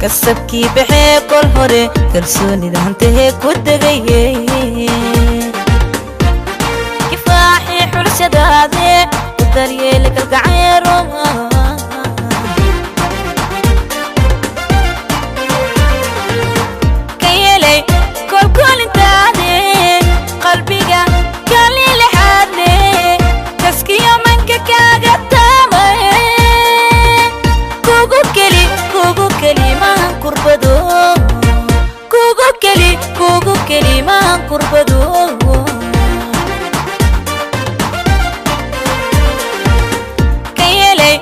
kasabkii bixee kol hore kalsoonida hantee ku degayay kifaaxi xulshadaade ku daryeel kalgaceero kayelay kolkolintaade qalbiga kalile xaadne kaskiyo manka kaaga taamay kugu keli maan kurbado kugu keli maan kurbado kayelay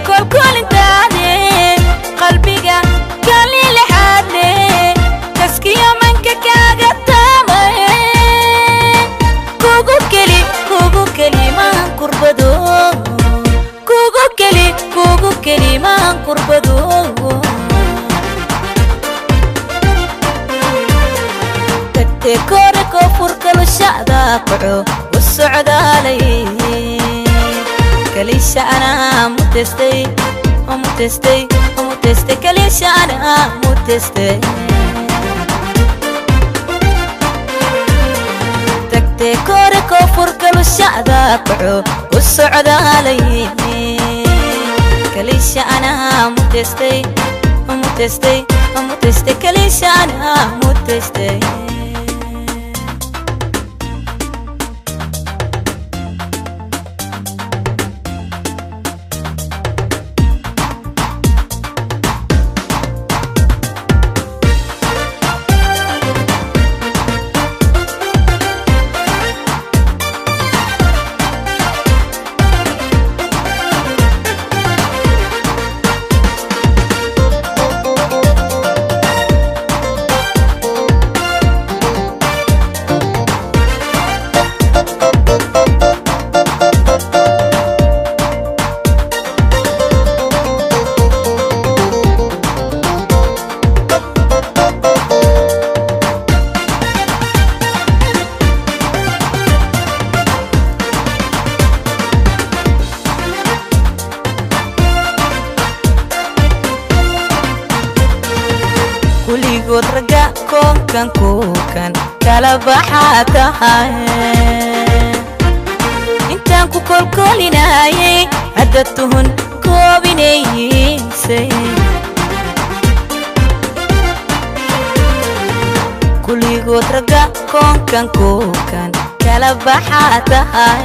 kolkolintaade qalbiga kalile xaadne kaskiyo manka kaaga taamay kugu keli maan kurbado kugu keli maan kurbado tagte kore koonfurka lushacda kaco u socdaalay kalisha anaa mutestay kalisha anaa mutestay tagte kore koonfurka lushacda kaco u socdaalay kalisha anaa mutestay kalisha anaa mutestay kuligood raga koonkan kala baxaa tahay intaan ku kolkolinayay hadda tuhun koobinaysay kuligood raga koonkan kala baxaa tahay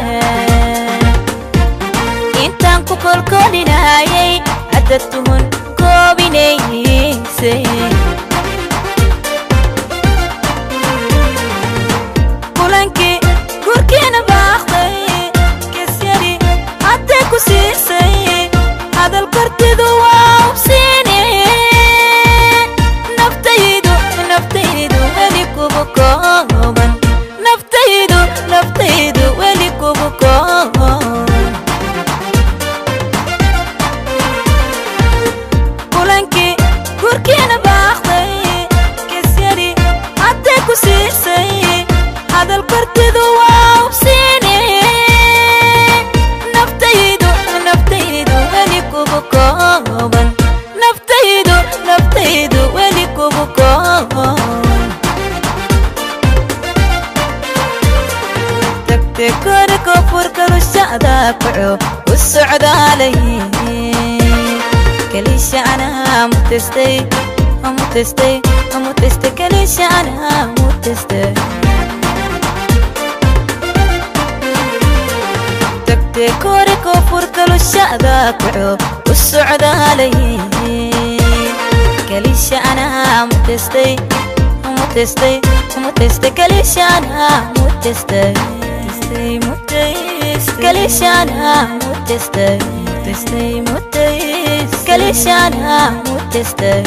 intaan ku kolkolinayay hadda tuhun koobinaysay gurkeena baaqday kasyari hadday ku siisay hadal kartidu waa ubsiine naftaydu weli kugu kooban naftaydu weli kugu kooban kulankii gurkeena baaqday kasyari hadday ku siisay hadal kartidu waa ubsiine naftaydu weli kugu kooban naftaydu weli kugu kooban tagte kore koonfurka lushacda kaco u socdaalay kalisha anaa mutestay kalisha anaa mutestay tagte kore koonfurka lushacda kaco u socdaalay kalisha anaa mutestay kalisha anaa mutestay kalisha anaa mutestay kalisha anaa mutestay